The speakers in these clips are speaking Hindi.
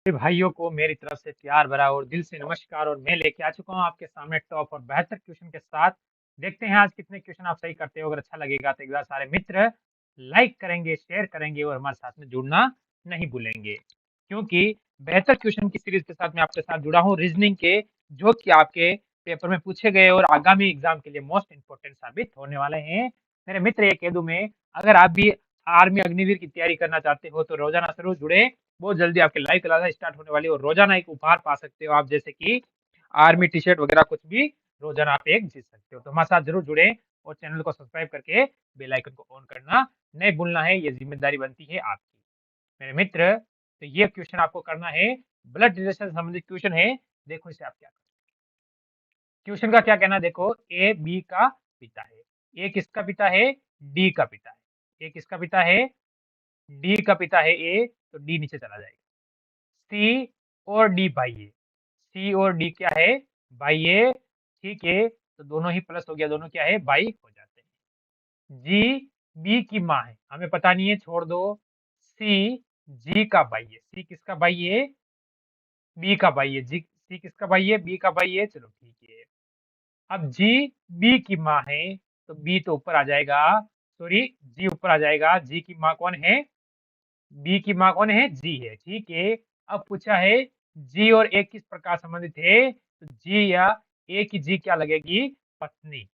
सभी भाइयों को मेरी तरफ से प्यार भरा और दिल से नमस्कार। और मैं लेके आ चुका हूँ आपके सामने टॉप और बेहतर क्वेश्चन के साथ। देखते हैं आज कितने क्वेश्चन आप सही करते हो। अगर अच्छा लगेगा तो एक बार सारे मित्र लाइक करेंगे, शेयर करेंगे और हमारे साथ में जुड़ना नहीं भूलेंगे, क्योंकि बेहतर क्वेश्चन की सीरीज के साथ मैं आपके साथ जुड़ा हूँ रीजनिंग के, जो कि आपके पेपर में पूछे गए और आगामी एग्जाम के लिए मोस्ट इंपोर्टेंट साबित होने वाले हैं। मेरे मित्र, ये कह दूं मैं, अगर आप भी आर्मी अग्निवीर की तैयारी करना चाहते हो तो रोजाना जरूर जुड़े। बहुत जल्दी आपके लाइव क्लास स्टार्ट होने वाली है और रोजाना एक उपहार पा सकते हो आप, जैसे कि आर्मी टी शर्ट वगैरह कुछ भी रोजाना आप एक जीत सकते हो। तो हमारे साथ जरूर जुड़े और चैनल को सब्सक्राइब करके बेल आइकन को ऑन करना नहीं भूलना है, ये जिम्मेदारी बनती है आपकी मेरे मित्र। तो ये क्वेश्चन आपको करना है, ब्लड रिलेशन से संबंधित क्वेश्चन है। देखो इसे आप क्या, क्वेश्चन का क्या कहना है, देखो ए बी का पिता है, ए किसका पिता है, डी का पिता है। ए किसका पिता है, डी का पिता है ए, तो डी नीचे चला जाएगा। सी और डी भाई है, सी और डी क्या है, भाई है। ठीक है, तो दोनों ही प्लस हो गया, दोनों क्या है, भाई हो जाते हैं। जी बी की माँ है, हमें पता नहीं है, छोड़ दो। सी जी का भाई है, सी किसका भाई है, बी का भाई है। जी सी किसका भाई है, बी का भाई है, चलो ठीक है। अब जी बी की माँ है, तो बी तो ऊपर आ जाएगा, सॉरी जी ऊपर आ जाएगा। जी की माँ कौन है, बी की माँ कौन है, जी है। ठीक है, अब पूछा है जी और ए किस प्रकार संबंधित है, तो जी या ए की जी क्या लगेगी, पत्नी।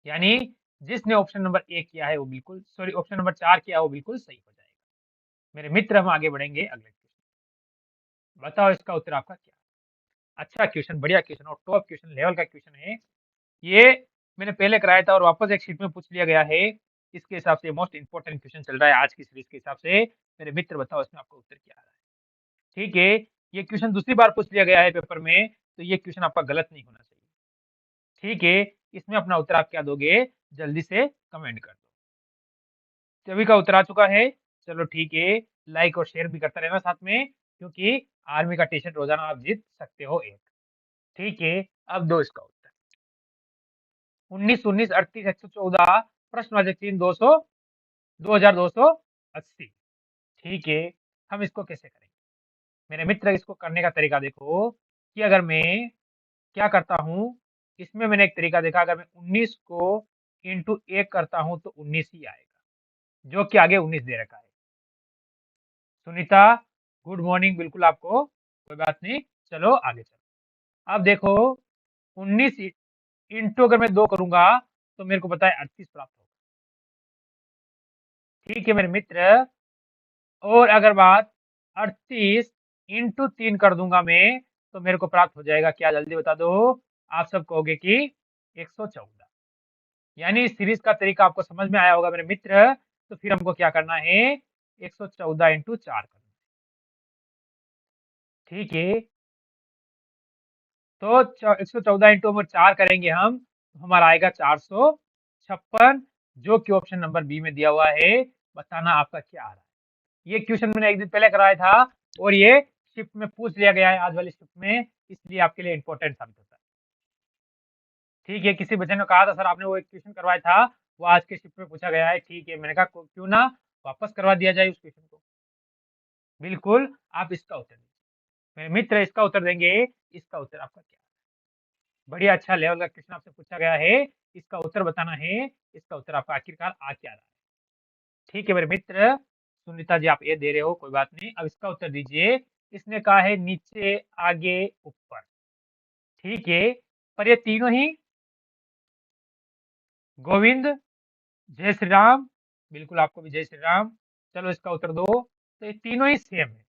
यानी जिसने ऑप्शन नंबर ए किया है वो बिल्कुल, सॉरी ऑप्शन नंबर 4 किया है वो बिल्कुल सही हो जाएगा। मेरे मित्र, हम आगे बढ़ेंगे अगले क्वेश्चन। बताओ इसका उत्तर आपका क्या है? अच्छा क्वेश्चन, बढ़िया क्वेश्चन और टॉप क्वेश्चन लेवल का क्वेश्चन है ये। मैंने पहले कराया था और वापस एक शीट में पूछ लिया गया है। इसके हिसाब से मोस्ट इंपोर्टेंट क्वेश्चन चल रहा है आज की सीरीज के हिसाब से। मेरे मित्र बताओ इसमें आपका उत्तर क्या आ रहा है। ठीक है, ये क्वेश्चन दूसरी बार पूछ लिया गया है पेपर में, तो ये क्वेश्चन आपका गलत नहीं होना चाहिए। ठीक है, इसमें अपना उत्तर आप क्या दोगे, जल्दी से कमेंट कर दो। सभी का उत्तर आ चुका है, चलो ठीक है। लाइक और शेयर भी करता रहना साथ में, क्योंकि आर्मी का टी शर्ट रोजाना आप जीत सकते हो एक। ठीक है, अब दो इसका उत्तर। 19 19 38 114, प्रश्नवाचक चिन्ह 200, 2280। ठीक है, हम इसको कैसे करेंगे मेरे मित्र, इसको करने का तरीका देखो कि अगर मैं क्या करता हूँ, इसमें मैंने एक तरीका देखा, अगर मैं 19 को इंटू 1 करता हूँ तो 19 ही आएगा, जो कि आगे 19 दे रखा है। सुनीता, गुड मॉर्निंग, बिल्कुल आपको कोई बात नहीं, चलो आगे चलो। अब देखो 19 इंटू अगर मैं 2 करूंगा तो मेरे को पता है 38 प्राप्त होगा। ठीक है मेरे मित्र, और अगर बात 38 इंटू 3 कर दूंगा मैं, तो मेरे को प्राप्त हो जाएगा क्या, जल्दी बता दो। आप सब कहोगे कि 114। यानी इस सीरीज का तरीका आपको समझ में आया होगा मेरे मित्र। तो फिर हमको क्या करना है, 114 इंटू 4 करना है। ठीक है, तो 114 इंटू अगर 4 करेंगे हम, तो हमारा आएगा 456, जो कि ऑप्शन नंबर बी में दिया हुआ है। बताना आपका क्या आ रहा है। ये क्वेश्चन मैंने एक दिन पहले कराया था और ये शिफ्ट में पूछ लिया गया है आज वाली शिफ्ट में, इसलिए आपके लिए इंपॉर्टेंट साबित होता है। ठीक है, किसी बच्चे ने कहा था सर आपने वो एक क्वेश्चन करवाया था, वो आज के शिफ्ट में पूछा गया है। ठीक है, मैंने कहा क्यों ना वापस करवा दिया जाए उस क्वेश्चन को। बिल्कुल, आप इसका उत्तर दीजिए मेरे मित्र, इसका उत्तर देंगे। इसका उत्तर आपका क्या है? बढ़िया, अच्छा लेवल का क्वेश्चन आपसे पूछा गया है, इसका उत्तर बताना है। इसका उत्तर आपका आखिरकार आ क्या रहा है। ठीक है मेरे मित्र, सुनीता जी आप ये दे रहे हो, कोई बात नहीं, अब इसका उत्तर दीजिए। इसने कहा है नीचे, आगे, ऊपर। ठीक है, पर ये तीनों ही, गोविंद, जय श्री राम, बिल्कुल आपको भी जय श्री राम। चलो इसका उत्तर दो, तो ये तीनों ही सेम है।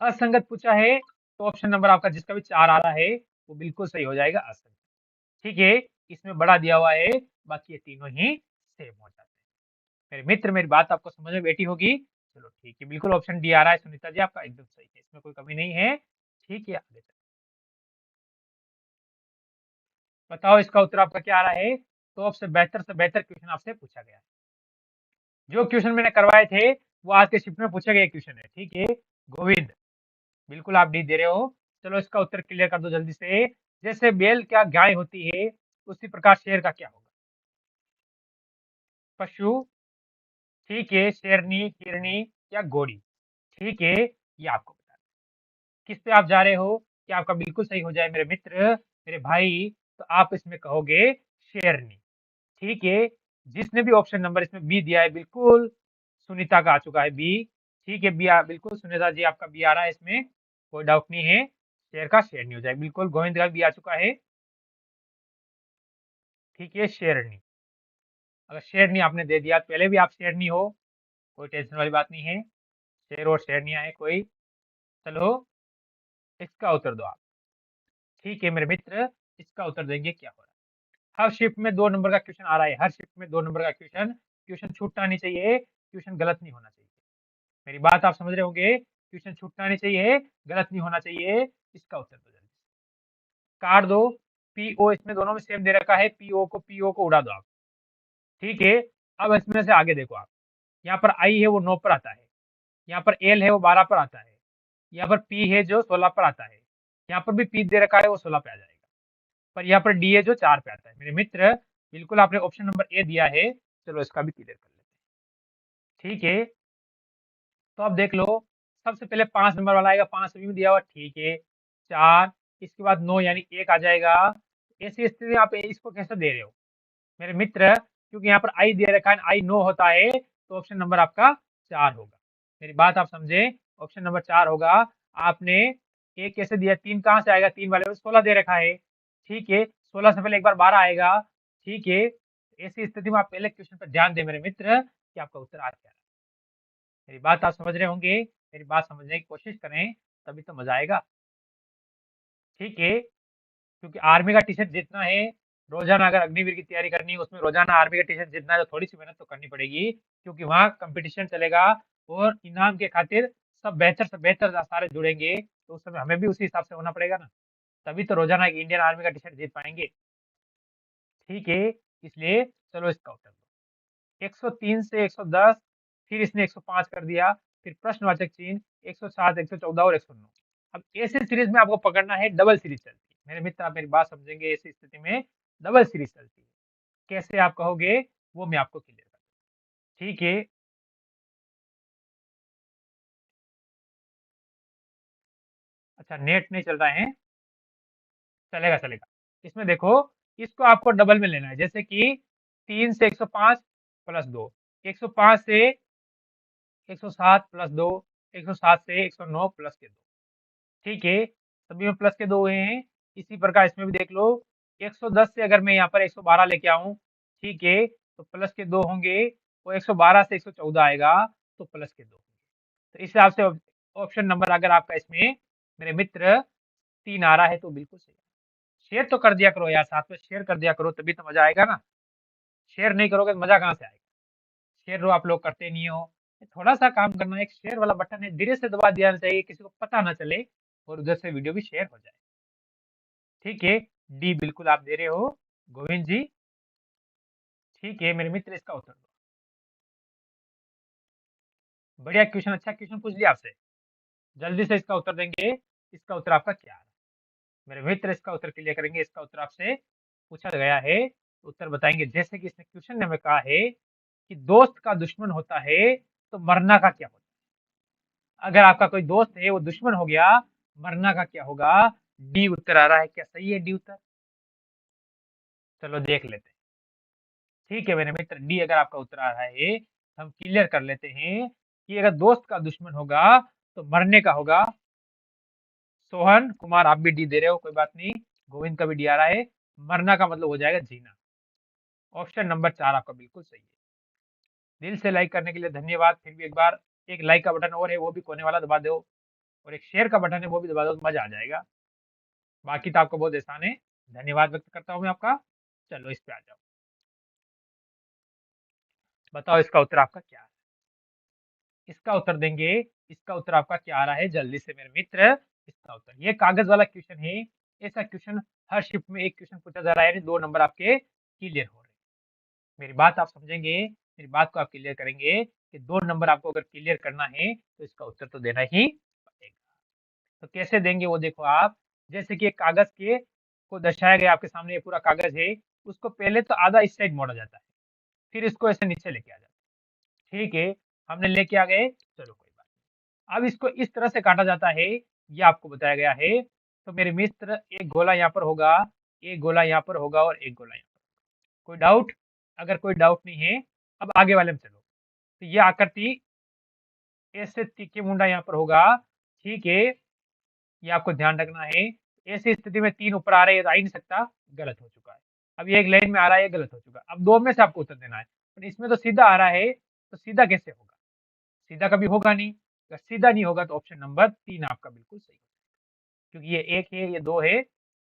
असंगत पूछा है, तो ऑप्शन नंबर आपका जिसका भी 4 आ रहा है वो बिल्कुल सही हो जाएगा, असंगत। ठीक है, इसमें बड़ा दिया हुआ है, बाकी ये तीनों ही सेम हो जाते हैं। मेरे मित्र, मेरी बात आपको समझ में बैठी होगी। चलो ठीक है, बिल्कुल ऑप्शन डी आ रहा है सुनीता जी, आपका एकदम सही है, इसमें कोई कमी नहीं है। ठीक है, आगे चलो। बताओ इसका उत्तर आपका क्या आ रहा है। तो आपसे बेहतर क्वेश्चन आपसे पूछा गया है। जो क्वेश्चन मैंने करवाए थे वो आज के शिफ्ट में पूछे गए क्वेश्चन है। ठीक है, गोविंद, बिल्कुल आप डी दे रहे हो। चलो इसका उत्तर क्लियर कर दो जल्दी से। जैसे बेल क्या गाय होती है, उसी प्रकार शेर का क्या होगा, पशु। ठीक है, शेरनी, हिरनी या घोड़ी। ठीक है, ये आपको बताना है। किस पे आप जा रहे हो कि आपका बिल्कुल सही हो जाए मेरे मित्र, मेरे भाई, तो आप इसमें कहोगे शेरनी। ठीक है, जिसने भी ऑप्शन नंबर इसमें बी दिया है, बिल्कुल सुनीता का आ चुका है बी। ठीक है, बी बिल्कुल सुनीता जी आपका बी आ रहा है, इसमें कोई डाउट नहीं है, शेर का शेरनी हो जाए। बिल्कुल गोविंद का भी आ चुका है। ठीक है, शेरनी। अगर शेरनी आपने दे दिया, पहले भी आप शेरनी हो, कोई टेंशन वाली बात नहीं है, शेर और शेरनियां है कोई। चलो इसका उत्तर दो आप। ठीक है मेरे मित्र, इसका उत्तर देंगे क्या हो रहा है। हर शिफ्ट में 2 नंबर का क्वेश्चन आ रहा है, हर शिफ्ट में 2 नंबर का क्वेश्चन। क्वेश्चन छूटना नहीं चाहिए, क्वेश्चन गलत नहीं होना चाहिए। मेरी बात आप समझ रहे होंगे, क्वेश्चन छूटना नहीं चाहिए, गलत नहीं होना चाहिए। इसका उत्तर दो जल्दी। काट दो। पीओ इसमें दोनों में सेम दे रखा है, पीओ को उड़ा दो आप। ठीक है, अब इसमें से आगे देखो आप। यहाँ पर आई है वो 9 पर आता है, यहाँ पर एल है वो 12 पर आता है, यहाँ पर पी है जो 16 पर आता है, यहाँ पर भी पी दे रखा है वो 16 पे आ जाएगा, पर यहाँ पर डी है जो 4 पे आता है। मेरे मित्र बिल्कुल आपने ऑप्शन नंबर ए दिया है, चलो इसका भी क्लियर कर लेते हैं। ठीक है, तो अब देख लो, सबसे पहले 5 नंबर वाला आएगा, 5 सभी में दिया हुआ, ठीक है। 4, इसके बाद 9 यानी 1 आ जाएगा। ऐसी स्थिति में आप इसको कैसे दे रहे हो मेरे मित्र, क्योंकि यहाँ पर आई दे रखा है, आई 9 होता है, तो ऑप्शन नंबर आपका 4 होगा। मेरी बात आप समझे, ऑप्शन नंबर 4 होगा। आपने एक कैसे दिया, 3 कहाँ से आएगा, 3 वाले में 16 दे रखा है। ठीक है, 16 से पहले एक बार 12 आएगा। ठीक है, ऐसी स्थिति में आप पहले क्वेश्चन पर ध्यान दें मेरे मित्र कि आपका उत्तर आ क्या है। मेरी बात आप समझ रहे होंगे, मेरी बात समझने की कोशिश करें, तभी तो मजा आएगा। ठीक है, क्योंकि आर्मी का टी-शर्ट जीतना है, रोजाना अगर अग्निवीर की तैयारी करनी है, उसमें रोजाना आर्मी का टी-शर्ट जीतना है, तो थोड़ी सी मेहनत तो करनी पड़ेगी, क्योंकि वहाँ कंपटीशन चलेगा और इनाम के खातिर सब बेहतर से बेहतर सारे जुड़ेंगे, तो उस समय हमें भी उसी हिसाब से होना पड़ेगा ना, तभी तो रोजाना एक इंडियन आर्मी का टी-शर्ट जीत पाएंगे। ठीक है, इसलिए चलो इसका उत्तर दो। 103 से 110, फिर इसने 105 कर दिया, फिर प्रश्नवाचक चिन्ह, 107, 114 और 109। अब ऐसे सीरीज में आपको पकड़ना है, डबल सीरीज चलती है मेरे मित्र, आप मेरी बात समझेंगे, ऐसी स्थिति में डबल सीरीज चलती है। कैसे आप कहोगे, वो मैं आपको क्लियर कर दूं। ठीक है, अच्छा नेट नहीं चल रहा है, चलेगा चलेगा। इसमें देखो, इसको आपको डबल में लेना है, जैसे कि 3 से 105 प्लस 2, 105 से 107 प्लस 2, 107 से 109 प्लस के 2। ठीक है, सभी में प्लस के 2 हुए हैं। इसी प्रकार इसमें भी देख लो, 110 से अगर मैं यहाँ पर 112 लेके आऊँ, ठीक है, तो प्लस के 2 होंगे, वो 112 से 114 आएगा, तो प्लस के 2। तो इस हिसाब से ऑप्शन नंबर अगर आपका इसमें मेरे मित्र 3 आ रहा है, तो बिल्कुल सही। शेयर तो कर दिया करो यार, साथ में शेयर कर दिया करो, तभी तो मजा आएगा ना। शेयर नहीं करोगे तो मजा कहाँ से आएगा। शेयर रो आप लोग करते नहीं हो, थोड़ा सा काम करना, एक शेयर वाला बटन है, धीरे से दबा दिया चाहिए, किसी को पता ना चले, और उधर से वीडियो भी शेयर हो जाए। ठीक है, डी बिल्कुल आप दे रहे हो गोविंद जी। ठीक है मेरे मित्र, इसका उत्तर दो। बढ़िया क्वेश्चन, अच्छा क्वेश्चन पूछ लिया आपसे, जल्दी से इसका उत्तर देंगे। इसका उत्तर आपका क्या है मेरे मित्र, इसका उत्तर क्लियर करेंगे। इसका उत्तर आपसे पूछा गया है, उत्तर बताएंगे। जैसे कि इसने क्वेश्चन ने हमें कहा है कि दोस्त का दुश्मन होता है, तो मरना का क्या होता है। अगर आपका कोई दोस्त है वो दुश्मन हो गया, मरना का क्या होगा। डी उत्तर आ रहा है, क्या सही है डी उत्तर। चलो देख लेते हैं। ठीक है मेरे मित्र, डी अगर आपका उत्तर आ रहा है, हम क्लियर कर लेते हैं कि अगर दोस्त का दुश्मन होगा, तो मरने का होगा। सोहन कुमार आप भी डी दे रहे हो, कोई बात नहीं, गोविंद का भी डी आ रहा है, मरना का मतलब हो जाएगा जीना। ऑप्शन नंबर 4 आपका बिल्कुल सही है। दिल से लाइक करने के लिए धन्यवाद। फिर भी एक बार एक लाइक का बटन और है, वो भी कोने वाला दबा दो, और एक शेयर का बटन है, वो भी दबा दो, तो मजा आ जाएगा। बाकी तो आपको बहुत आसान है। धन्यवाद व्यक्त करता हूँ मैं आपका। चलो इस पे आ जाओ, बताओ इसका उत्तर आपका क्या है। इसका उत्तर देंगे। इसका उत्तर आपका क्या आ रहा है, जल्दी से मेरे मित्र। इसका उत्तर ये कागज वाला क्वेश्चन है। ऐसा क्वेश्चन हर शिफ्ट में एक क्वेश्चन पूछा जा रहा है, यानी 2 नंबर आपके क्लियर हो रहे हैं। मेरी बात आप समझेंगे, मेरी बात को आप क्लियर करेंगे कि 2 नंबर आपको अगर क्लियर करना है, तो इसका उत्तर तो देना ही पड़ेगा। तो कैसे देंगे वो देखो आप। जैसे कि एक कागज के को दर्शाया गया आपके सामने, ये पूरा कागज है, उसको पहले तो आधा इस साइड मोड़ा जाता है, फिर इसको ऐसे नीचे लेके आ जाता है। ठीक है, हमने लेके आ गए, चलो कोई बात नहीं। अब इसको इस तरह से काटा जाता है, ये आपको बताया गया है। तो मेरे मित्र एक गोला यहाँ पर होगा, एक गोला यहाँ पर होगा और एक गोला यहाँ पर। कोई डाउट? अगर कोई डाउट नहीं है, अब आगे वाले में चलो। तो ये आकृति ऐसे तीखे मुंडा यहाँ पर होगा, ठीक है, ये आपको ध्यान रखना है। ऐसी स्थिति में 3 ऊपर आ रहा है, ये तो आ ही नहीं सकता, गलत हो चुका है। अब ये एक लाइन में आ रहा है, ये गलत हो चुका है। अब 2 में से आपको उत्तर देना है, पर इसमें तो सीधा आ रहा है, तो सीधा कैसे होगा? सीधा कभी होगा नहीं। अगर सीधा नहीं होगा तो ऑप्शन नंबर 3 आपका बिल्कुल सही है, क्योंकि ये 1 है, ये 2 है,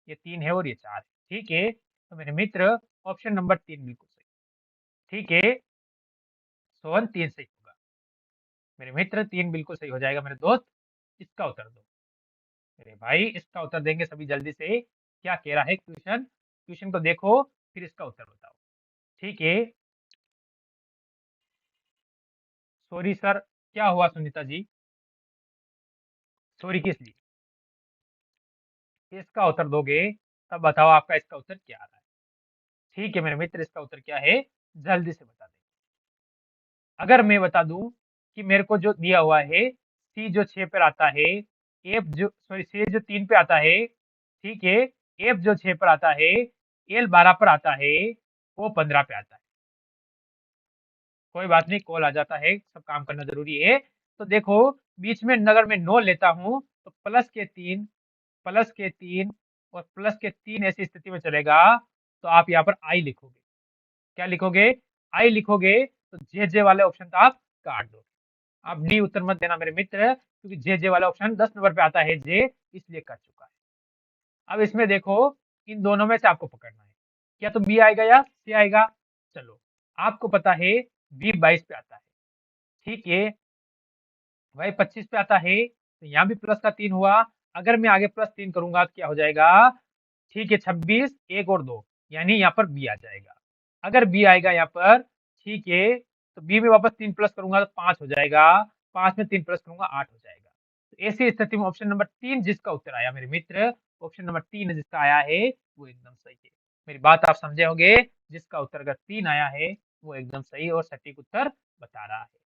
ये 3 है और ये 4 है। ठीक है, तो मेरे मित्र ऑप्शन नंबर 3 बिल्कुल सही। ठीक है, सोहन 3 सही होगा। मेरे मित्र 3 बिल्कुल सही हो जाएगा मेरे दोस्त। इसका उत्तर दो। मेरे भाई इसका उत्तर देंगे सभी जल्दी से। क्या कह रहा है क्वेश्चन? क्वेश्चन को देखो, फिर इसका उत्तर बताओ। ठीक है, सॉरी सर, क्या हुआ सुनीता जी? सॉरी किस लिए? इसका उत्तर दोगे तब बताओ आपका इसका उत्तर क्या आ रहा है। ठीक है मेरे मित्र, इसका उत्तर क्या है जल्दी से बता दें। अगर मैं बता दूं कि मेरे को जो दिया हुआ है, सी जो 6 पर आता है, एफ जो सॉरी सी जो 3 पे आता है, ठीक है, एफ जो 6 पर आता है, एल 12 पर आता है, ओ 15 पे आता है। कोई बात नहीं, कॉल आ जाता है, सब काम करना जरूरी है। तो देखो, बीच में अगर मैं 9 लेता हूं तो प्लस के 3 और प्लस के 3 ऐसी स्थिति में चलेगा, तो आप यहाँ पर आई लिखोगे। क्या लिखोगे? आई लिखोगे, तो जे जे वाले ऑप्शन तो आप काट दो। आप डी उत्तर मत देना मेरे मित्र, क्योंकि जे जे वाला ऑप्शन 10 नंबर पे आता है, जे इसलिए कट चुका है। अब इसमें देखो, इन दोनों में से आपको पकड़ना है, क्या तो बी आएगा या सी आएगा। चलो, आपको पता है बी 22 पे आता है, ठीक है, भाई 25 पे आता है, तो यहाँ भी प्लस का 3 हुआ। अगर मैं आगे प्लस 3 करूंगा तो क्या हो जाएगा? ठीक है, 26, 1 और 2, यानी यहाँ पर बी आ जाएगा। अगर बी आएगा यहाँ पर, ठीक है, तो बी में वापस 3 प्लस करूंगा तो 5 हो जाएगा, 5 में 3 प्लस करूंगा 8 हो जाएगा। तो ऐसी स्थिति में ऑप्शन नंबर 3 जिसका उत्तर आया मेरे मित्र, ऑप्शन नंबर 3 जिसका आया है वो एकदम सही है। मेरी बात आप समझे होंगे, जिसका उत्तर अगर 3 आया है वो एकदम सही और सटीक उत्तर बता रहा है।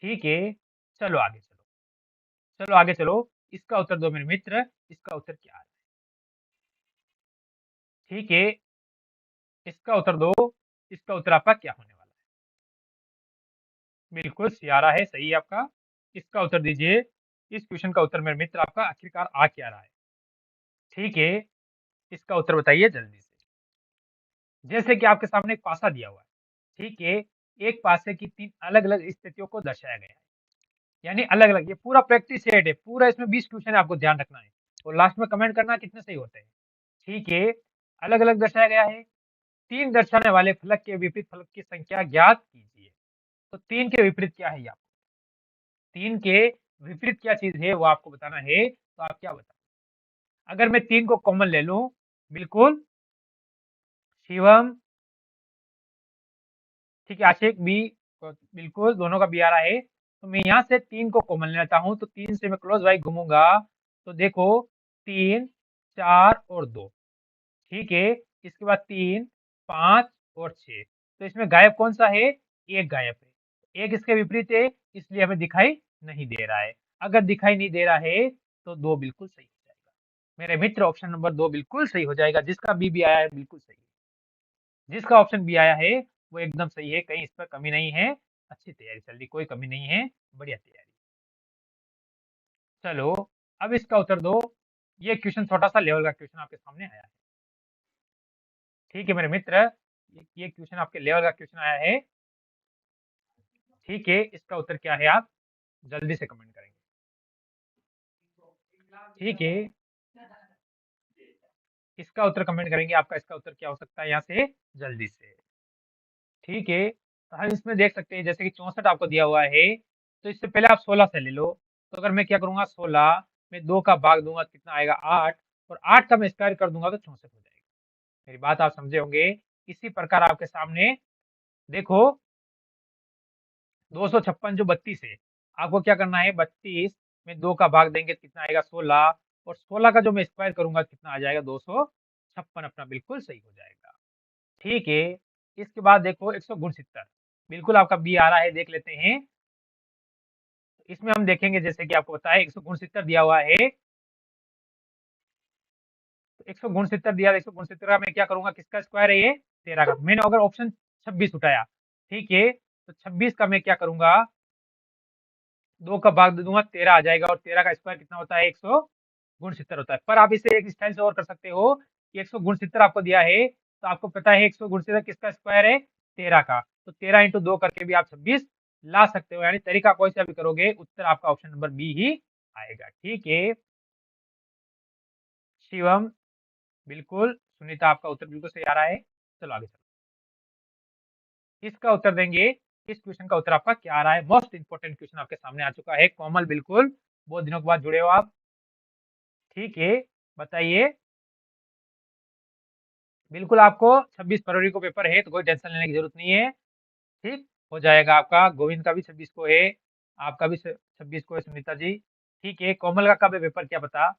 ठीक है, चलो आगे चलो, चलो आगे चलो। इसका उत्तर दो मेरे मित्र, इसका उत्तर क्या है? ठीक है, इसका उत्तर दो। इसका उत्तर आपका क्या होने वाला है? बिल्कुल सियारा है, सही है आपका। इसका उत्तर दीजिए। इस क्वेश्चन का उत्तर मेरे मित्र आपका आखिरकार आ क्या रहा है? ठीक है, इसका उत्तर बताइए जल्दी से। जैसे कि आपके सामने एक पासा दिया हुआ है, ठीक है, एक पासे की 3 अलग अलग स्थितियों को दर्शाया गया है, यानी अलग अलग, ये पूरा प्रैक्टिस सेट है, पूरा इसमें 20 क्वेश्चन है, आपको ध्यान रखना है और लास्ट में कमेंट करना कितने सही होते हैं। ठीक है, अलग अलग दर्शाया गया है। 3 दर्शाने वाले फलक के विपरीत फलक की संख्या ज्ञात कीजिए। तो 3 के विपरीत क्या है? ये 3 के विपरीत क्या चीज है वो आपको बताना है, तो आप क्या बताओ? अगर मैं 3 को कॉमन ले लूं, बिल्कुल शिवम, ठीक है, आशिक बी, बिल्कुल दोनों का बी आ रहा है। तो मैं यहाँ से 3 को कॉमन लेता हूं, तो 3 से मैं क्लोज बाई घूमूंगा, तो देखो 3, 4 और 2, ठीक है, इसके बाद 3, 5 और 6। तो इसमें गायब कौन सा है? एक गायब है, एक इसके विपरीत है, इसलिए हमें दिखाई नहीं दे रहा है। अगर दिखाई नहीं दे रहा है तो 2 बिल्कुल सही हो जाएगा मेरे मित्र, ऑप्शन नंबर 2 बिल्कुल सही हो जाएगा। जिसका बी भी आया है बिल्कुल सही है, जिसका ऑप्शन बी आया है वो एकदम सही है, कहीं इस पर कमी नहीं है। अच्छी तैयारी चल रही, कोई कमी नहीं है, बढ़िया तैयारी। चलो, अब इसका उत्तर दो। ये क्वेश्चन छोटा सा लेवल का क्वेश्चन आपके सामने आया है, ठीक है मेरे मित्र, ये क्वेश्चन आपके लेवल का क्वेश्चन आया है। ठीक है, इसका उत्तर क्या है आप जल्दी से कमेंट करेंगे। ठीक है, इसका उत्तर कमेंट करेंगे, आपका इसका उत्तर क्या हो सकता है यहाँ से जल्दी से। ठीक है, तो हम इसमें देख सकते हैं जैसे कि 64 आपको दिया हुआ है, तो इससे पहले आप 16 से ले लो। तो अगर मैं क्या करूंगा, 16 में 2 का भाग दूंगा तो कितना आएगा? 8, और 8 का मैं स्क्वायर कर दूंगा तो 64 हो जाएगा। मेरी बात आप समझे होंगे। इसी प्रकार आपके सामने देखो, 256 जो 32 है, आपको क्या करना है, 32 में 2 का भाग देंगे तो कितना आएगा? 16, और 16 का जो मैं स्क्वायर करूंगा तो कितना आ जाएगा? 256, अपना बिल्कुल सही हो जाएगा। ठीक है, इसके बाद देखो 169, बिल्कुल आपका बी आ रहा है, देख लेते हैं। इसमें हम देखेंगे जैसे कि आपको पता है 169 दिया हुआ है, 169 दिया, 169 का मैं क्या करूंगा, किसका स्क्वायर है ये, 13 का। मैंने अगर ऑप्शन 26 उठाया, ठीक है, तो 26 का मैं क्या करूंगा, 2 का भाग दे दूंगा, 13 आ जाएगा, और 13 का स्क्वायर कितना होता है, 169 होता है। पर आप इसे एक स्टाइल से और कर सकते हो कि 169 आपको दिया है, तो आपको पता है 169 किसका स्क्वायर है, 13 का, तो 13 इंटू 2 करके भी आप 26 ला सकते हो। यानी तरीका कोई सा भी करोगे, उत्तर आपका ऑप्शन नंबर बी ही आएगा। ठीक है शिवम, बिल्कुल। सुनीता, आपका उत्तर बिल्कुल सही आ रहा है। चलो आगे चलो, इसका उत्तर देंगे। इस क्वेश्चन का उत्तर आपका क्या आ रहा है, मोस्ट इंपोर्टेंट क्वेश्चन आपके सामने आ चुका है। कोमल, बिल्कुल बहुत दिनों के बाद जुड़े हो आप, ठीक है, बताइए। बिल्कुल, आपको 26 फरवरी को पेपर है, तो कोई टेंशन लेने की जरूरत नहीं है, ठीक हो जाएगा आपका। गोविंद का भी 26 को है, आपका भी 26 को है सुनीता जी, ठीक है। कोमल का कब है पेपर, क्या पता।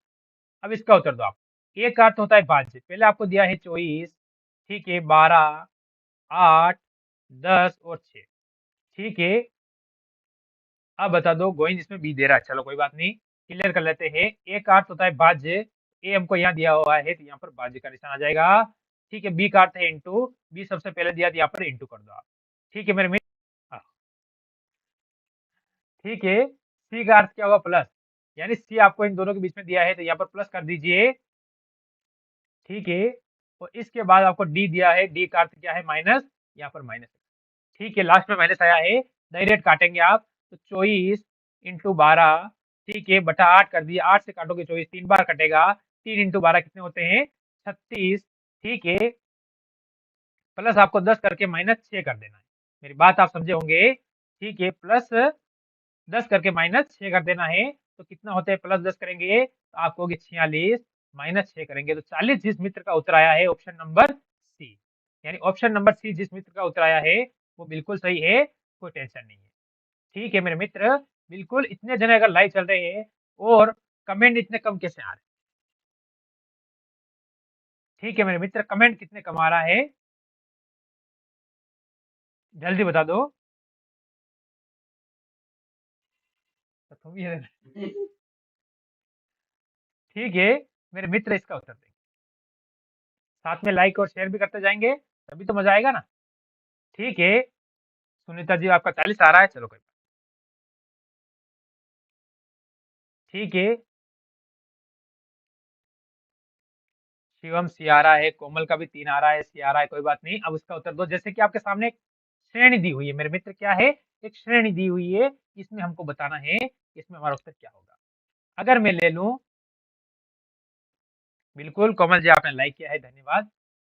अब इसका उत्तर दो आप। एक का अर्थ होता है भाज्य, पहले आपको दिया है 24, ठीक है, 12, 8, 10 और 6, ठीक है। अब बता दो, गोविंद इसमें बी दे रहा है, चलो कोई बात नहीं, क्लियर कर लेते हैं। एक का अर्थ होता है भाज्य, ए हमको यहाँ दिया हुआ है, तो यहाँ पर भाज्य का निशान आ जाएगा, ठीक है। बी का अर्थ है इंटू, बी सबसे पहले दिया, तो यहाँ पर इंटू कर दो आप, ठीक है मेरे मित्र। हाँ, ठीक है। सी का अर्थ क्या होगा, प्लस, यानी सी आपको इन दोनों के बीच में दिया है, तो यहाँ पर प्लस कर दीजिए, ठीक है। और इसके बाद आपको डी दिया है, डी का अर्थ क्या है, माइनस, यहाँ पर माइनस, ठीक है। लास्ट में माइनस आया है, डायरेक्ट काटेंगे आप, तो 24 इंटू 12, ठीक है, बटा 8 कर दिया, 8 से काटोगे 24, 3 बार कटेगा, 3 इंटू 12 कितने होते हैं, 36, ठीक है। प्लस आपको 10 करके माइनस 6 कर देना है, मेरी बात आप समझे होंगे, ठीक है। प्लस 10 करके माइनस 6 कर देना है, तो कितना होता है, प्लस 10 करेंगे तो आपको होगी 46, माइनस 6 करेंगे तो 40। जिस मित्र का उत्तर आया है ऑप्शन नंबर सी, यानी ऑप्शन नंबर सी जिस मित्र का उत्तर आया है वो बिल्कुल सही है, कोई टेंशन नहीं है, ठीक है मेरे मित्र। बिल्कुल, इतने जने अगर लाइव चल रहे हैं और कमेंट इतने कम कैसे आ रहे हैं, ठीक है मेरे मित्र, कमेंट कितने कम आ रहा है, जल्दी बता दो। तो तुम ये ठीक है मेरे मित्र, इसका उत्तर देंगे, साथ में लाइक और शेयर भी करते जाएंगे, तभी तो मजा आएगा ना, ठीक है। सुनीता जी, आपका 40 आ रहा है, चलो कोई बात, ठीक है। शिवम सी आ रहा है, कोमल का भी 3 आ रहा है, सी आ रहा है, कोई बात नहीं। अब उसका उत्तर दो, जैसे कि आपके सामने एक श्रेणी दी हुई है मेरे मित्र, क्या है, एक श्रेणी दी हुई है, इसमें हमको बताना है इसमें हमारा उत्तर क्या होगा। अगर मैं ले लूं, बिल्कुल कोमल जी आपने लाइक किया है, धन्यवाद,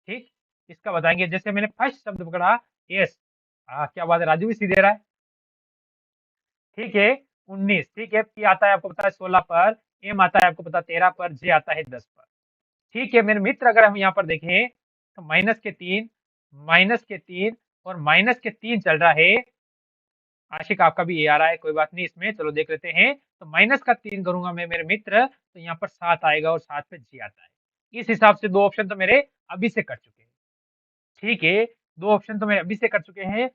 ठीक। इसका बताएंगे, जैसे मैंने फर्स्ट शब्द पकड़ा, यस, क्या बात है, राजू भी सी दे रहा है, ठीक है। 19, ठीक है। पी आता है आपको पता है 16 पर, एम आता है आपको पता है 13 पर, जे आता है 10 पर, ठीक है मेरे मित्र। अगर हम यहाँ पर देखें तो माइनस के 3, माइनस के 3 और माइनस के 3 चल रहा है। आशिक, आपका भी ये आ रहा है, कोई बात नहीं, इसमें चलो देख लेते हैं। तो माइनस का 3 करूंगा मैं मेरे मित्र, तो यहाँ पर 7 आएगा, और 7 पे जी आता है। इस हिसाब से दो ऑप्शन तो मेरे अभी से कट चुके हैं, ठीक है, दो ऑप्शन तो मेरे अभी से कट चुके हैं।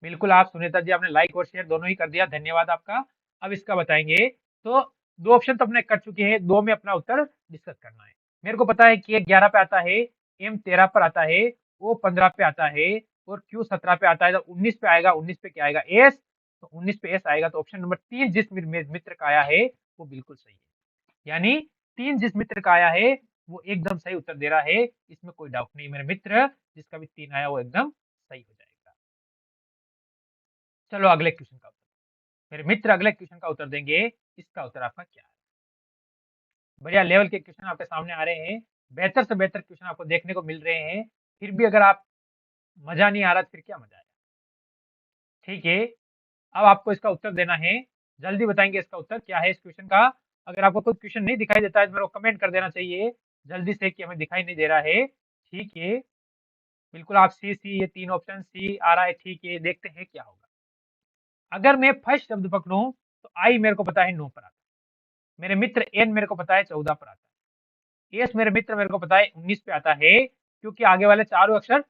बिल्कुल, आप सुनीता जी आपने लाइक और शेयर दोनों ही कर दिया, धन्यवाद आपका। अब इसका बताएंगे, तो दो ऑप्शन तो अपने कट चुके हैं, दो में अपना उत्तर डिस्कस करना है। मेरे को पता है कि एक 11 पे आता है, एम 13 पर आता है, ओ 15 पे आता है, और क्यू 17 पे आता है, तो 19 पे आएगा। 19 पे क्या आएगा, एस, तो 19 पे एस आएगा, तो ऑप्शन नंबर 3 जिस मित्र का आया है वो बिल्कुल सही है, यानी 3 जिस मित्र का आया है वो एकदम सही उत्तर दे रहा है, इसमें कोई डाउट नहीं मेरे मित्र, जिसका भी 3 आया वो एकदम सही हो जाएगा। चलो अगले क्वेश्चन का उत्तर, मेरे मित्र अगले क्वेश्चन का उत्तर देंगे, इसका उत्तर आपका क्या है। बढ़िया लेवल के क्वेश्चन आपके सामने आ रहे हैं, बेहतर से बेहतर क्वेश्चन आपको देखने को मिल रहे हैं, फिर भी अगर आप मजा नहीं आ रहा तो फिर क्या मजा आएगा, ठीक है। अब आपको इसका उत्तर देना है, जल्दी बताएंगे इसका उत्तर क्या है इस क्वेश्चन का। अगर आपको कोई क्वेश्चन नहीं दिखाई देता है तो मेरे को कमेंट कर देना चाहिए जल्दी से कि हमें दिखाई नहीं दे रहा है, ठीक है। बिल्कुल, आप सी सी, ये 3 ऑप्शन सी आ रहा है, ठीक है, देखते हैं क्या होगा। अगर मैं फर्स्ट शब्द पकड़ूं, तो आई मेरे को पता है 9 पर आता है, मेरे मित्र एन मेरे को पता है 14 पर आता है, एस मेरे मित्र मेरे को पता है 19 पे आता है, क्योंकि आगे वाले चारों अक्षर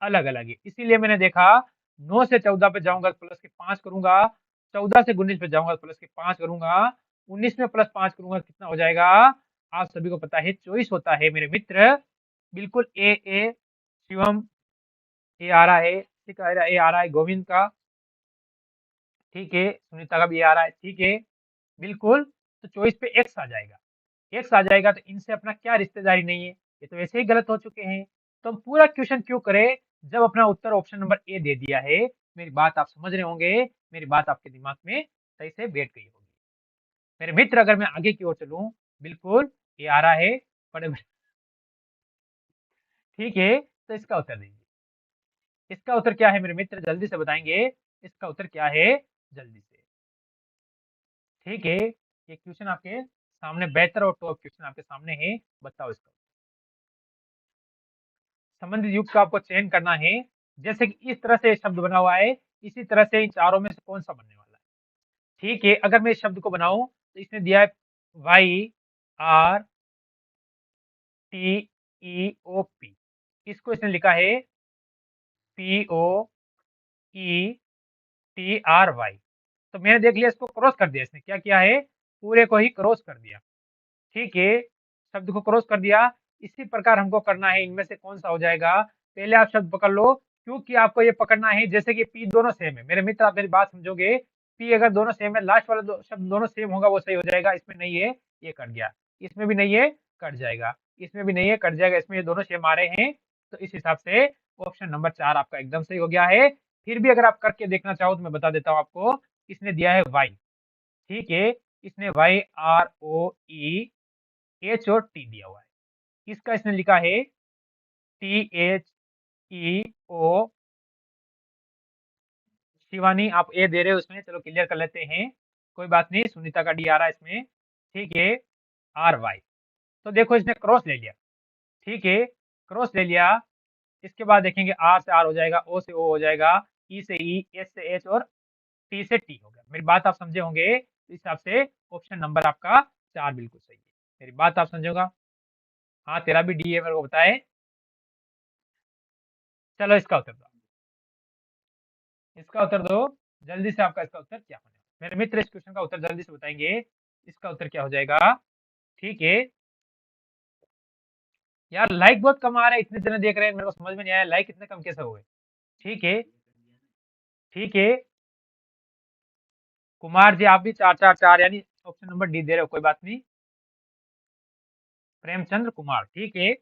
अलग अलग है, इसीलिए मैंने देखा 9 से 14 पे जाऊंगा प्लस के 5 करूंगा, 14 से 19 पे जाऊंगा प्लस के 5 करूंगा, 19 में प्लस 5 करूंगा कितना हो जाएगा? आप सभी को पता है 24 होता है मेरे मित्र। बिल्कुल ए शिवम, ए आ रहा है, ठीक है, ए आ रहा है गोविंद का, ठीक है, सुनीता का भी ए आ रहा है, ठीक है, बिल्कुल। तो 24 पे एक्स आ जाएगा, एक्स आ जाएगा तो इनसे अपना क्या रिश्तेदारी नहीं है, ये तो वैसे ही गलत हो चुके हैं। तो हम पूरा क्वेश्चन क्यों करें जब अपना उत्तर ऑप्शन नंबर ए दे दिया है। मेरी बात आप समझ रहे होंगे, मेरी बात आपके दिमाग में सही से बैठ गई होगी। मेरे मित्र अगर मैं आगे की ओर चलूं, बिल्कुल ये आ रहा है, बड़े ठीक है, तो इसका उत्तर दीजिए। इसका उत्तर क्या है मेरे मित्र, जल्दी से बताएंगे, इसका उत्तर क्या है, जल्दी से। ठीक है, ये क्वेश्चन आपके सामने बेहतर और टॉप क्वेश्चन आपके सामने है, बताओ इसका। संबंधित युग का आपको चयन करना है, जैसे कि इस तरह से शब्द बना हुआ है, इसी तरह से इन चारों में से कौन सा बनने वाला है। ठीक है, अगर मैं इस शब्द को बनाऊं तो इसने दिया है Y R T E O P, इसको इसने लिखा है P O E T R Y. तो मैंने देख लिया, इसको क्रॉस कर दिया, इसने क्या किया है, पूरे को ही क्रॉस कर दिया। ठीक है, शब्द को क्रॉस कर दिया। इसी प्रकार हमको करना है, इनमें से कौन सा हो जाएगा। पहले आप शब्द पकड़ लो, क्योंकि आपको ये पकड़ना है जैसे कि पी दोनों सेम है। मेरे मित्र आप मेरी बात समझोगे, पी अगर दोनों सेम है, लास्ट वाला शब्द दोनों सेम होगा वो सही हो जाएगा। इसमें नहीं है, ये कट गया, इसमें भी नहीं है, कट जाएगा, इसमें भी नहीं है, कट जाएगा, इसमें ये दोनों सेम आ रहे हैं। तो इस हिसाब से ऑप्शन नंबर 4 आपका एकदम सही हो गया है। फिर भी अगर आप करके देखना चाहो तो मैं बता देता हूँ आपको, इसने दिया है वाई, ठीक है, इसने Y R O E H और टी दिया हुआ है, इसका इसने लिखा है T H E O. Shivani आप ए दे रहे हो उसमें, चलो क्लियर कर लेते हैं, कोई बात नहीं, सुनीता का डी आ रहा है इसमें, ठीक है, आर वाई। तो देखो इसने क्रॉस ले लिया, ठीक है, क्रॉस ले लिया। इसके बाद देखेंगे आर से आर हो जाएगा, ओ से ओ हो जाएगा, ई से ई, एस से एच और टी से टी हो गया। मेरी बात आप समझे होंगे, इस हिसाब से ऑप्शन नंबर आपका 4 बिल्कुल सही है। मेरी बात आप समझोगा। हाँ तेरा भी डी है, मेरे को बताए। चलो इसका उत्तर दो, इसका उत्तर दो जल्दी से, आपका इसका उत्तर क्या होने वाला है? मेरे मित्र इस क्वेश्चन का उत्तर जल्दी से बताएंगे, इसका उत्तर क्या हो जाएगा। ठीक है यार, लाइक बहुत कम आ रहा है, इतने जने देख रहे हैं, मेरे को समझ में नहीं आया लाइक इतने कम कैसे हुए। ठीक है, ठीक है, कुमार जी आप भी 4 4 4 यानी ऑप्शन नंबर डी दे रहे हो, कोई बात नहीं। प्रेमचंद्र कुमार, ठीक है।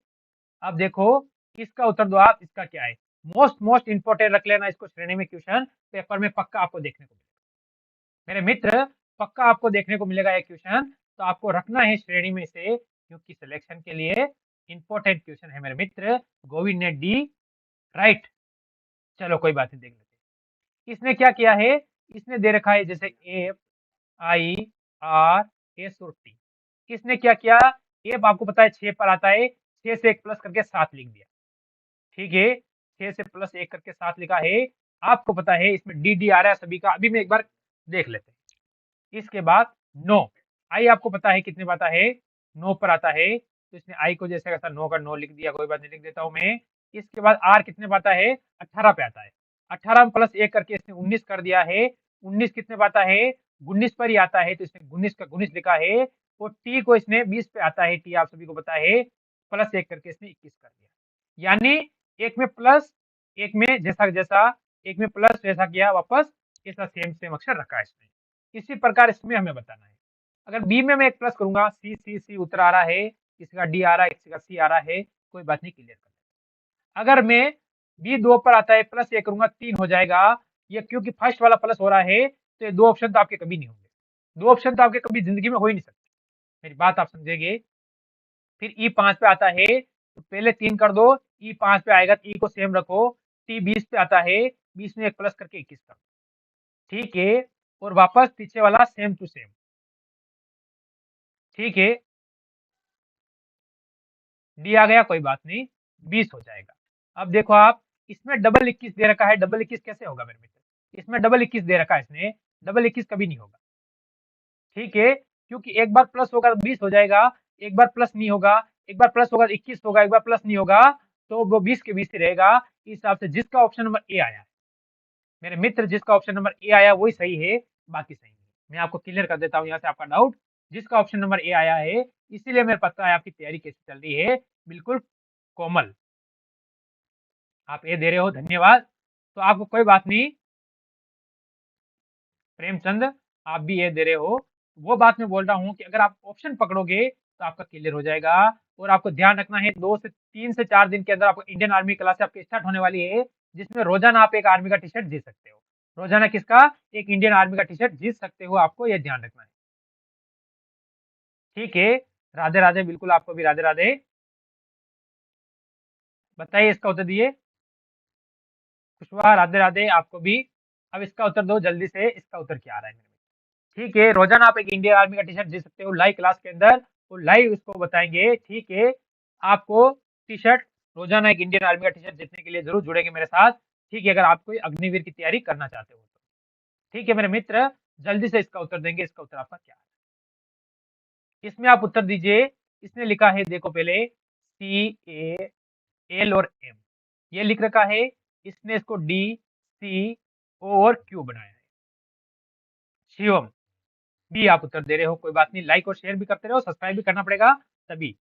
अब देखो इसका उत्तर दो आप, इसका क्या है, मोस्ट मोस्ट इंपोर्टेंट रख लेना इसको, श्रेणी में क्वेश्चन पेपर में पक्का आपको देखने को मिलेगा। मेरे मित्र पक्का आपको देखने को मिलेगा ये क्वेश्चन, तो आपको रखना है श्रेणी में से, क्योंकि सिलेक्शन के लिए इंपॉर्टेंट क्वेश्चन है मेरे मित्र। गोविंद ने डी राइट, चलो कोई बात नहीं, देख लेते हैं इसने क्या किया है। इसने दे रखा है जैसे एफ आई आर एस और टी, इसने क्या किया, एफ आपको पता है 6 पर आता है, 6 से 1 प्लस करके 7 लिख दिया, ठीक है, 6 से प्लस 1 करके 7 लिखा है। आपको पता है इसमें डी डी आ रहा है सभी का, अभी मैं एक बार देख लेते हैं। इसके बाद नो, आई आपको पता है कितने पाता है, 9 पर आता है, तो इसने आई को जैसे कैसा 9 का 9 लिख दिया, कोई बात नहीं, लिख देता हूं मैं। इसके बाद आर कितने पाता है, 18 पे आता है, 18 में प्लस 1 करके इसने 19 कर दिया है, 19 कितने पाता है, 19 पर ही आता है, तो इसने 19 का 19 लिखा है। और टी को इसने 20 पे आता है, टी आप सभी को पता है, प्लस 1 करके इसने 21 कर दिया। यानी एक में प्लस, एक में जैसा जैसा, एक में प्लस जैसा किया वापस, ऐसा सेम सेम अक्षर रखा है इसने। इसी प्रकार इसमें हमें बताना है। अगर बी में मैं एक प्लस करूंगा, सी सी सी उत्तर आ रहा है, किसी का डी आ रहा है, किसी का सी आ रहा है, कोई बात नहीं, क्लियर कर। अगर मैं बी 2 पर आता है, प्लस 1 करूंगा, 3 हो जाएगा। ये क्योंकि फर्स्ट वाला प्लस हो रहा है, तो ये 2 ऑप्शन तो आपके कभी नहीं होंगे, 2 ऑप्शन तो आपके कभी जिंदगी में हो ही नहीं सकते। मेरी बात आप समझेंगे। फिर ई 5 पे आता है, तो पहले 3 कर दो, ई 5 पे आएगा, ई को सेम रखो। टी 20 पे आता है, 20 में एक प्लस करके 21 कर, ठीक है, और वापस पीछे वाला सेम टू सेम, ठीक है, डी आ गया, कोई बात नहीं, 20 हो जाएगा। अब देखो आप, इसमें डबल 21 दे रखा है, डबल 21 कैसे होगा मेरे मित्र, इसमें डबल 21 दे रखा है इसने, डबल 21 कभी नहीं होगा, ठीक है, क्योंकि एक बार प्लस होगा तो 20 हो जाएगा, एक बार प्लस नहीं होगा, एक बार प्लस होगा तो 21 होगा, एक बार प्लस नहीं होगा तो वो 20 के 20 ही रहेगा। इस हिसाब से जिसका ऑप्शन नंबर ए आया मेरे मित्र जिसका ऑप्शन नंबर ए आया वही सही है, बाकी सही नहीं। मैं आपको क्लियर कर देता हूँ यहाँ से आपका डाउट। जिसका ऑप्शन नंबर ए आया है, इसीलिए मेरे पता है आपकी तैयारी कैसी चल रही है, बिल्कुल कोमल। आप ए दे रहे हो, धन्यवाद। तो आपको कोई बात नहीं प्रेमचंद, आप भी ये दे रहे हो। वो बात मैं बोल रहा हूँ कि अगर आप ऑप्शन पकड़ोगे तो आपका क्लियर हो जाएगा। और आपको ध्यान रखना है 2 से 3 से 4 दिन के अंदर आपको इंडियन आर्मी क्लास आपकी स्टार्ट होने वाली है, जिसमें रोजाना आप एक आर्मी का टी शर्ट जीत सकते हो। रोजाना किसका? एक इंडियन आर्मी का टी शर्ट जीत सकते हो, आपको ये ध्यान रखना है। ठीक है, राधे राधे, बिल्कुल आपको भी राधे राधे। बताइए इसका उत्तर दिए। कुशवाहा राधे राधे आपको भी। अब इसका उत्तर दो जल्दी से, इसका उत्तर क्या आ रहा है मेरे में? ठीक है, रोजाना आप एक इंडियन आर्मी का टी शर्ट जीत सकते हो लाइव क्लास के अंदर। तो लाइव इसको बताएंगे। ठीक है, आपको टी शर्ट, रोजाना एक इंडियन आर्मी का टी शर्ट जीतने के लिए जरूर जुड़ेंगे मेरे साथ। ठीक है, अगर आप कोई अग्निवीर की तैयारी करना चाहते हो तो। ठीक है मेरे मित्र, जल्दी से इसका उत्तर देंगे। इसका उत्तर आपका क्या है? इसमें आप उत्तर दीजिए। इसने लिखा है, देखो पहले, CAL और M, ये लिख रखा है। इसने इसको DCO और Q बनाया है। शिवम, बी आप उत्तर दे रहे हो, कोई बात नहीं, लाइक और शेयर भी करते रहो, सब्सक्राइब भी करना पड़ेगा तभी।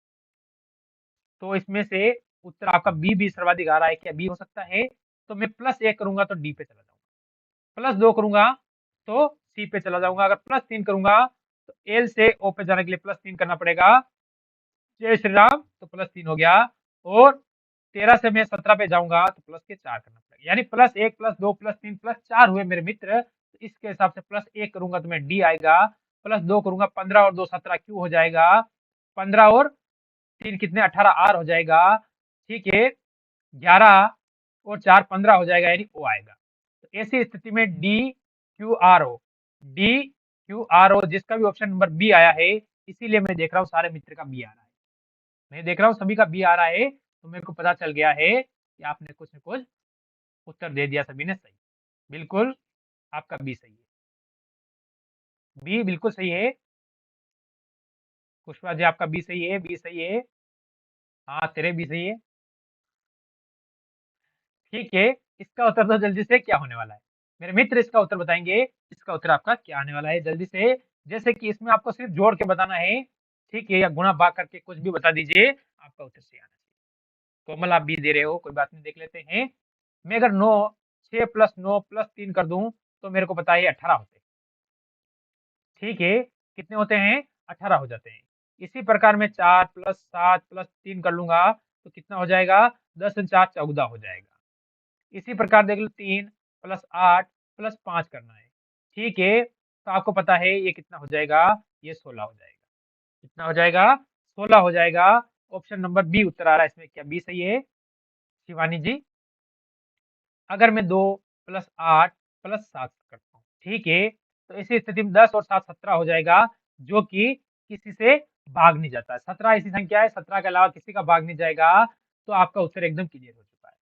तो इसमें से उत्तर आपका बी सर्वाधिक आ रहा है। क्या बी हो सकता है? तो मैं +1 करूंगा तो डी पे चला जाऊंगा, +2 करूंगा तो सी पे चला जाऊंगा, अगर +3 करूंगा तो एल से ओ पे जाने के लिए +3 करना पड़ेगा। जय श्री राम, तो +3 हो गया। और 13 से मैं 17 पे जाऊंगा तो प्लस के 4 करना पड़ेगा, यानी +1 +2 +3 +4 हुए मेरे मित्र। तो इसके हिसाब से +1 करूंगा तो मैं डी आएगा, +2 करूंगा 15 और 2 17 क्यू हो जाएगा, 15 और 3 कितने 18 आर हो जाएगा। ठीक है, 11 और 4 15 हो जाएगा, यानी ओ आएगा। तो ऐसी स्थिति में डी क्यू आर ओ जिसका भी ऑप्शन नंबर बी आया है, इसीलिए मैं देख रहा हूँ सारे मित्र का बी आ रहा है। मैं देख रहा हूँ सभी का बी आ रहा है, तो मेरे को पता चल गया है कि आपने कुछ न कुछ उत्तर दे दिया सभी ने सही। बिल्कुल आपका बी सही है, बी बिल्कुल सही है। पुष्पा जी आपका बी सही है, बी सही है। हाँ तेरे भी सही है। ठीक है, इसका उत्तर तो जल्दी से क्या होने वाला है मेरे मित्र, इसका उत्तर बताएंगे। इसका उत्तर आपका क्या आने वाला है जल्दी से। जैसे कि इसमें आपको सिर्फ जोड़ के बताना है, ठीक है, या गुणा भाग करके कुछ भी बता दीजिए, आपका उत्तर सही आना चाहिए। कोमल आप बी दे रहे हो, कोई बात नहीं, देख लेते हैं। मैं अगर 9 6 + 9 + 3 कर दूं तो मेरे को पता है 18 होते हैं। ठीक है, कितने होते हैं? 18 हो जाते हैं। इसी प्रकार में 4 + 7 + 3 कर लूंगा तो कितना हो जाएगा? 10 और 4 14 हो जाएगा। इसी प्रकार देख लो, 3 + 8 + 5 करना है। ठीक है, तो आपको पता है ये कितना हो जाएगा? ये 16 हो जाएगा। कितना हो जाएगा? 16 हो जाएगा। ऑप्शन नंबर बी उत्तर आ रहा है इसमें, क्या बी सही है शिवानी जी? अगर मैं 2 + 8 + 7 करता हूँ, ठीक है, तो इसी स्थिति में 10 और 7 17 हो जाएगा, जो कि किसी से भाग नहीं जाता है। 17 ऐसी संख्या है, 17 के अलावा किसी का भाग नहीं जाएगा। तो आपका उत्तर एकदम क्लियर हो चुका है।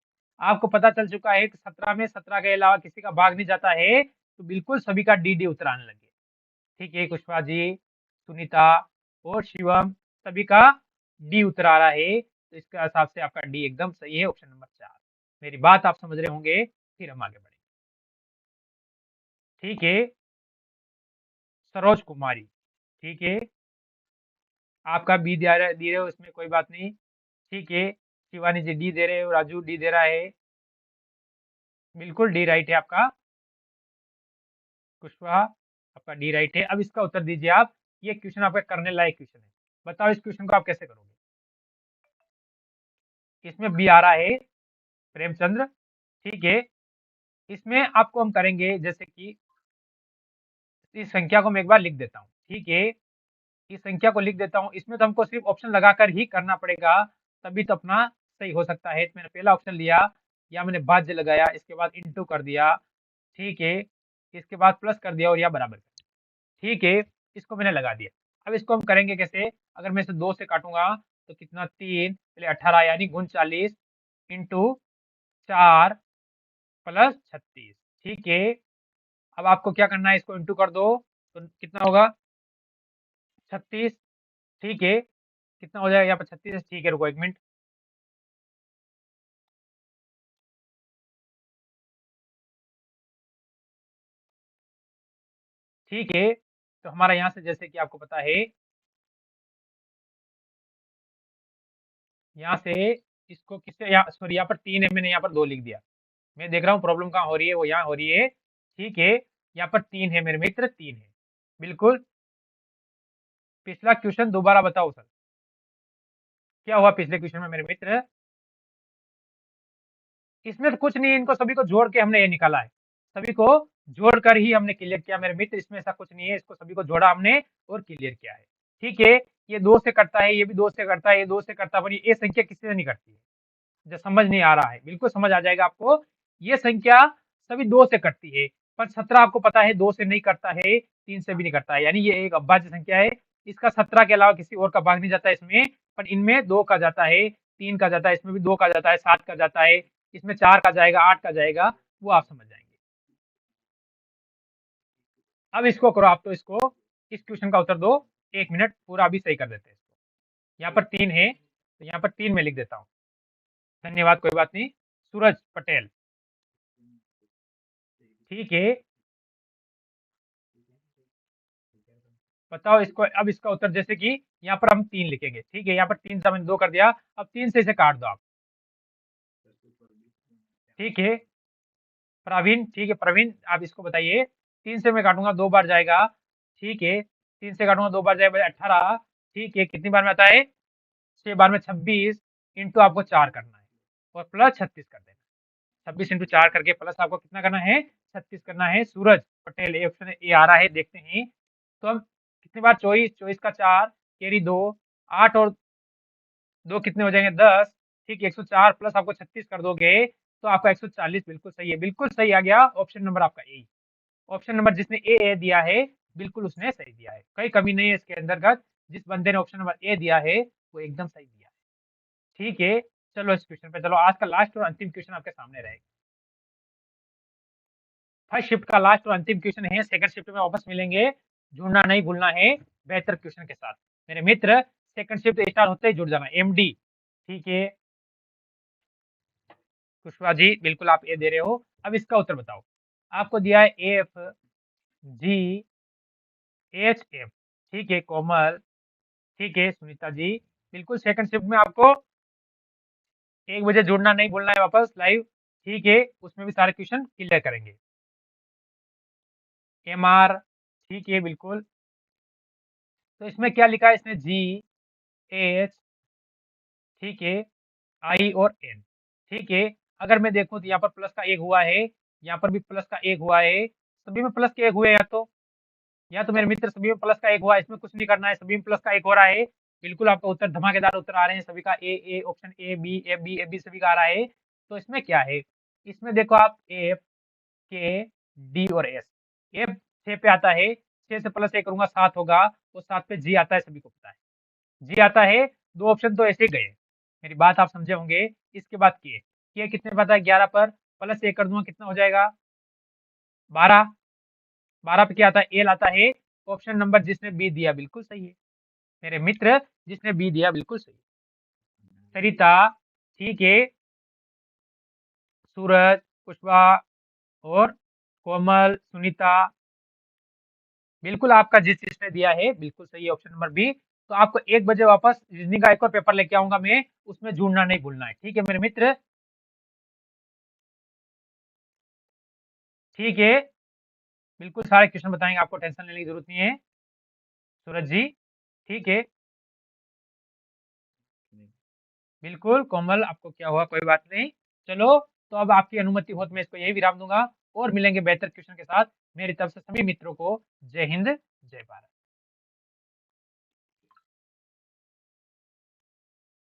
आपको पता चल चुका है कि 17 में 17 के अलावा किसी का भाग नहीं जाता है, तो बिल्कुल सभी का डी डी उत्तर आने लगे। ठीक है, कुशवा जी, सुनीता और शिवम, सभी का डी उत्तर आ रहा है, तो इसके हिसाब से आपका डी एकदम सही है, ऑप्शन नंबर 4। मेरी बात आप समझ रहे होंगे, फिर हम आगे बढ़ेंगे। ठीक है, सरोज कुमारी, ठीक है, आपका बी दे रहे हो, इसमें कोई बात नहीं। ठीक है, शिवानी जी डी दे रहे हो, राजू डी दे रहा है, बिल्कुल डी राइट है आपका। कुशवाहा आपका डी राइट है। अब इसका उत्तर दीजिए आप। ये क्वेश्चन आपका करने लायक क्वेश्चन है, बताओ इस क्वेश्चन को आप कैसे करोगे? इसमें बी आ रहा है प्रेमचंद्र। ठीक है, इसमें आपको हम करेंगे, जैसे कि इस संख्या को मैं एक बार लिख देता हूँ। ठीक है, इस संख्या को लिख देता हूँ। इसमें तो हमको सिर्फ ऑप्शन लगाकर ही करना पड़ेगा, तभी तो अपना सही हो सकता है। मैंने पहला ऑप्शन लिया, या मैंने भाज्य लगाया, इसके बाद इंटू कर दिया, ठीक है, इसके बाद प्लस कर दिया और या बराबर कर दिया। ठीक है, इसको मैंने लगा दिया। अब इसको हम करेंगे कैसे? अगर मैं इसे 2 से काटूंगा तो कितना, 3 पहले 18 यानी 39 इंटू 4 + 36। ठीक है, अब आपको क्या करना है, इसको इंटू कर दो तो कितना होगा? 36। ठीक है, कितना हो जाएगा यहाँ पर? 36। ठीक है, रुको 1 मिनट। ठीक है, तो हमारा यहाँ से जैसे कि आपको पता है, यहाँ से इसको किससे, यहाँ सॉरी, यहाँ पर 3 है, मैंने यहाँ पर 2 लिख दिया। मैं देख रहा हूँ प्रॉब्लम कहाँ हो रही है, वो यहाँ हो रही है। ठीक है, यहाँ पर 3 है मेरे मित्र, 3 है। बिल्कुल। पिछला क्वेश्चन दोबारा बताओ सर, क्या हुआ पिछले क्वेश्चन में मेरे मित्र? इसमें तो कुछ नहीं, इनको सभी को जोड़ के हमने ये निकाला है, सभी को जोड़ कर ही हमने क्लियर किया मेरे मित्र। इसमें ऐसा कुछ नहीं है, इसको सभी को जोड़ा हमने और क्लियर किया है। ठीक है, ये 2 से कटता है, ये भी 2 से कटता है, ये 2 से कटता है, पर ये संख्या किसी से नहीं कटती है। जो समझ नहीं आ रहा है, बिल्कुल समझ आ जाएगा आपको। ये संख्या सभी 2 से कटती है, पर 17 आपको पता है 2 से नहीं कटता है, 3 से भी नहीं कटता है, यानी ये एक अभाज्य संख्या है। इसका 17 के अलावा किसी और का भाग नहीं जाता है इसमें, पर इनमें 2 का जाता है, 3 का जाता है, इसमें भी 2 का जाता है, 7 का जाता है, इसमें 4 का जाएगा, 8 का जाएगा, वो आप समझ जाएंगे। अब इसको करो आप, तो इसको, इस क्वेश्चन का उत्तर दो, 1 मिनट पूरा अभी सही कर देते हैं इसको। यहाँ पर 3 है, तो यहाँ पर 3 में लिख देता हूँ। धन्यवाद, कोई बात नहीं। सूरज पटेल। ठीक है, बताओ इसको। अब इसका उत्तर जैसे कि यहाँ पर हम 3 लिखेंगे। ठीक है, यहाँ पर 3 से मैंने 2 कर दिया, अब 3 से इसे काट दो आप। ठीक है प्रवीण, ठीक है प्रवीण, आप इसको बताइए। 3 से मैं काटूंगा, 2 बार जाएगा। ठीक है, 3 से काटूंगा, 2 बार जाएगा, 18। ठीक है, कितनी बार में आता है? 6 बार में 26, इंटू आपको 4 करना है और प्लस 36 कर देना। 26 इंटू 4 करके प्लस आपको कितना करना है? 36 करना है। सूरज पटेल, ये ऑप्शन ए आ रहा है, देखते हैं। तो अब कितनी बार? 24, 24 का 4, कैरी 2, 8 और 2 कितने हो जाएंगे? 10। ठीक है, 104 प्लस आपको 36 कर दोगे तो आपका 140 बिल्कुल सही है, बिल्कुल सही आ गया। ऑप्शन नंबर आपका ए। ऑप्शन नंबर जिसने ए दिया है, बिल्कुल उसने सही दिया है, कोई कमी नहीं है इसके अंतर्गत। जिस बंदे ने ऑप्शन नंबर ए दिया है वो एकदम सही दिया है। ठीक है, चलो इस क्वेश्चन पे चलो। आज का लास्ट और अंतिम क्वेश्चन आपके सामने रहेगा। फर्स्ट शिफ्ट का लास्ट और अंतिम क्वेश्चन है, सेकंड शिफ्ट में वापस मिलेंगे। जुड़ना नहीं भूलना है बेहतर क्वेश्चन के साथ मेरे मित्र। सेकंड शिफ्ट स्टार्ट होते ही जुड़ जाना, एमडी। ठीक है कुशवाहा जी, बिल्कुल आप ए दे रहे हो। अब इसका उत्तर बताओ। आपको दिया है एफ जी एच एफ। ठीक है कोमल, ठीक है सुनीता जी, बिल्कुल सेकंड शिफ्ट में आपको 1 बजे जुड़ना नहीं भूलना है वापस लाइव। ठीक है, उसमें भी सारे क्वेश्चन क्लियर करेंगे। एम आर, ठीक है बिल्कुल। तो इसमें क्या लिखा है? इसमें जी एच, ठीक है, आई और एन। ठीक है, अगर मैं देखूं तो यहाँ पर प्लस का 1 हुआ है, यहाँ पर भी प्लस का 1 हुआ है, सभी में प्लस के 1 हुए। या तो मेरे मित्र सभी में प्लस का 1 हुआ है, इसमें कुछ नहीं करना है, सभी में प्लस का 1 हो रहा है। बिल्कुल आपका उत्तर धमाकेदार उत्तर आ रहे हैं सभी का। A option A B, A B, A B सभी का आ रहा है। तो इसमें क्या है? इसमें देखो आप, एफ के डी और एस। एफ 6 पे आता है, 6 से प्लस 1 करूंगा 7 होगा, और 7 पे जी आता है, सभी को पता है जी आता है। 2 ऑप्शन तो ऐसे ही गए, मेरी बात आप समझे होंगे। इसके बाद के कितने पता है? 11 पर प्लस 1 कर दूंगा, कितना हो जाएगा? 12। 12 पे क्या आता है? एल आता है। ऑप्शन नंबर जिसने बी दिया बिल्कुल सही है मेरे मित्र, जिसने बी दिया बिल्कुल सही। सरिता, ठीक है, सूरज, पुष्पा और कोमल, सुनीता, बिल्कुल आपका जिस जिसने दिया है बिल्कुल सही है ऑप्शन नंबर बी। तो आपको 1 बजे वापस रीजनिंग का एक और पेपर लेके आऊंगा मैं, उसमें जुड़ना नहीं भूलना है। ठीक है मेरे मित्र, ठीक है, बिल्कुल सारे क्वेश्चन बताएंगे आपको, टेंशन लेने की जरूरत नहीं है सूरज जी। ठीक है बिल्कुल कोमल, आपको क्या हुआ? कोई बात नहीं। चलो, तो अब आपकी अनुमति हो तो मैं इसको यही विराम दूंगा, और मिलेंगे बेहतर क्वेश्चन के साथ। मेरी तरफ से सभी मित्रों को जय हिंद, जय भारत।